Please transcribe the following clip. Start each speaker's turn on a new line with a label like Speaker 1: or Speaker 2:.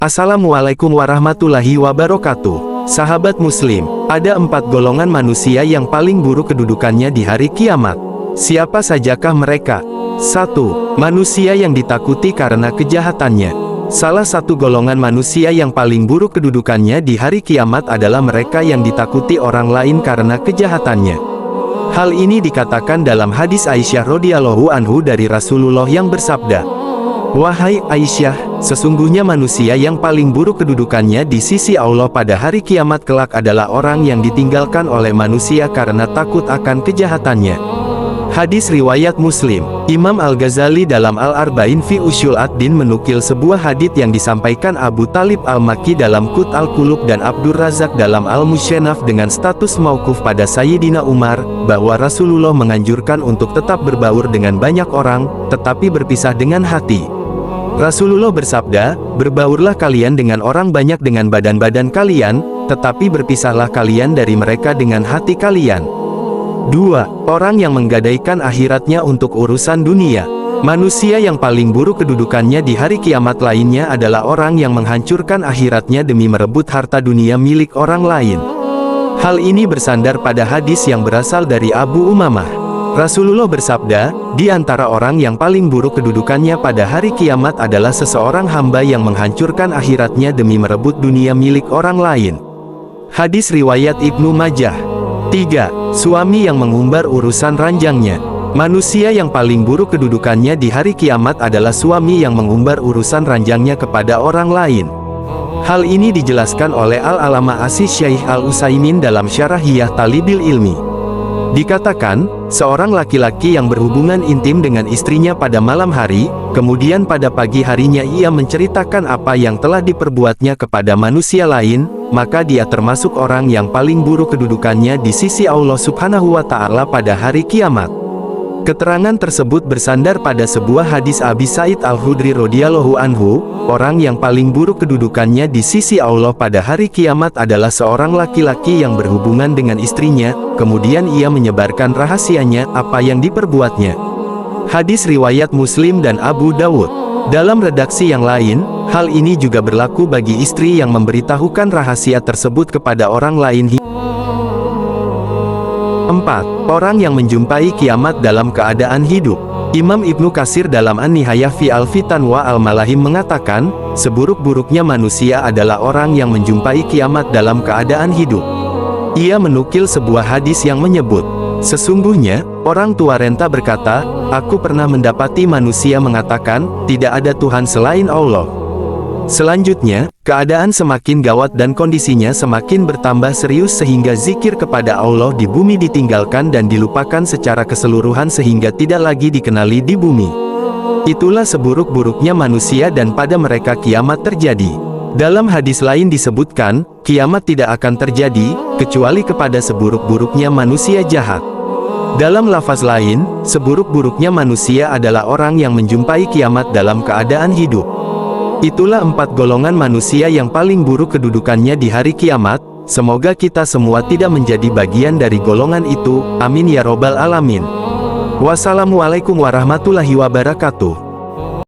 Speaker 1: Assalamualaikum warahmatullahi wabarakatuh. Sahabat muslim, ada 4 golongan manusia yang paling buruk kedudukannya di hari kiamat. Siapa sajakah mereka? 1. Manusia yang ditakuti karena kejahatannya. Salah satu golongan manusia yang paling buruk kedudukannya di hari kiamat adalah mereka yang ditakuti orang lain karena kejahatannya. Hal ini dikatakan dalam hadis Aisyah radhiyallahu anhu dari Rasulullah yang bersabda, "Wahai Aisyah, sesungguhnya manusia yang paling buruk kedudukannya di sisi Allah pada hari kiamat kelak adalah orang yang ditinggalkan oleh manusia karena takut akan kejahatannya." Hadis riwayat Muslim. Imam Al-Ghazali dalam Al-Arba'in fi Ushul Ad-Din menukil sebuah hadits yang disampaikan Abu Talib Al-Makki dalam Qut Al-Qulub dan Abdur Razak dalam Al-Mushannaf dengan status mauquf pada Sayyidina Umar, bahwa Rasulullah menganjurkan untuk tetap berbaur dengan banyak orang, tetapi berpisah dengan hati. Rasulullah bersabda, "Berbaurlah kalian dengan orang banyak dengan badan-badan kalian, tetapi berpisahlah kalian dari mereka dengan hati kalian." 2. Orang yang menggadaikan akhiratnya untuk urusan dunia. Manusia yang paling buruk kedudukannya di hari kiamat lainnya adalah orang yang menghancurkan akhiratnya demi merebut harta dunia milik orang lain. Hal ini bersandar pada hadis yang berasal dari Abu Umamah. Rasulullah bersabda, "Di antara orang yang paling buruk kedudukannya pada hari kiamat adalah seseorang hamba yang menghancurkan akhiratnya demi merebut dunia milik orang lain." Hadis riwayat Ibnu Majah. 3. Suami yang mengumbar urusan ranjangnya. Manusia yang paling buruk kedudukannya di hari kiamat adalah suami yang mengumbar urusan ranjangnya kepada orang lain. Hal ini dijelaskan oleh Al-Alama Asy-Syaikh Al-Utsaimin dalam Syarah Hiyah Talibil Ilmi. Dikatakan, seorang laki-laki yang berhubungan intim dengan istrinya pada malam hari, kemudian pada pagi harinya ia menceritakan apa yang telah diperbuatnya kepada manusia lain, maka dia termasuk orang yang paling buruk kedudukannya di sisi Allah Subhanahu wa Ta'ala pada hari kiamat. Keterangan tersebut bersandar pada sebuah hadis Abi Sa'id Al-Khudri radhiyallahu anhu, orang yang paling buruk kedudukannya di sisi Allah pada hari kiamat adalah seorang laki-laki yang berhubungan dengan istrinya, kemudian ia menyebarkan rahasianya, apa yang diperbuatnya. Hadis riwayat Muslim dan Abu Dawud. Dalam redaksi yang lain, hal ini juga berlaku bagi istri yang memberitahukan rahasia tersebut kepada orang lain. 4. Orang yang menjumpai kiamat dalam keadaan hidup. Imam Ibnu Katsir dalam An-Nihayah fi Al-Fitan wa Al-Malahim mengatakan, seburuk-buruknya manusia adalah orang yang menjumpai kiamat dalam keadaan hidup. Ia menukil sebuah hadis yang menyebut, "Sesungguhnya, orang tua renta berkata, aku pernah mendapati manusia mengatakan, tidak ada Tuhan selain Allah." Selanjutnya, keadaan semakin gawat dan kondisinya semakin bertambah serius sehingga zikir kepada Allah di bumi ditinggalkan dan dilupakan secara keseluruhan sehingga tidak lagi dikenali di bumi. Itulah seburuk-buruknya manusia dan pada mereka kiamat terjadi. Dalam hadis lain disebutkan, kiamat tidak akan terjadi, kecuali kepada seburuk-buruknya manusia jahat. Dalam lafaz lain, seburuk-buruknya manusia adalah orang yang menjumpai kiamat dalam keadaan hidup. Itulah 4 golongan manusia yang paling buruk kedudukannya di hari kiamat. Semoga kita semua tidak menjadi bagian dari golongan itu. Amin ya robbal alamin. Wassalamualaikum warahmatullahi wabarakatuh.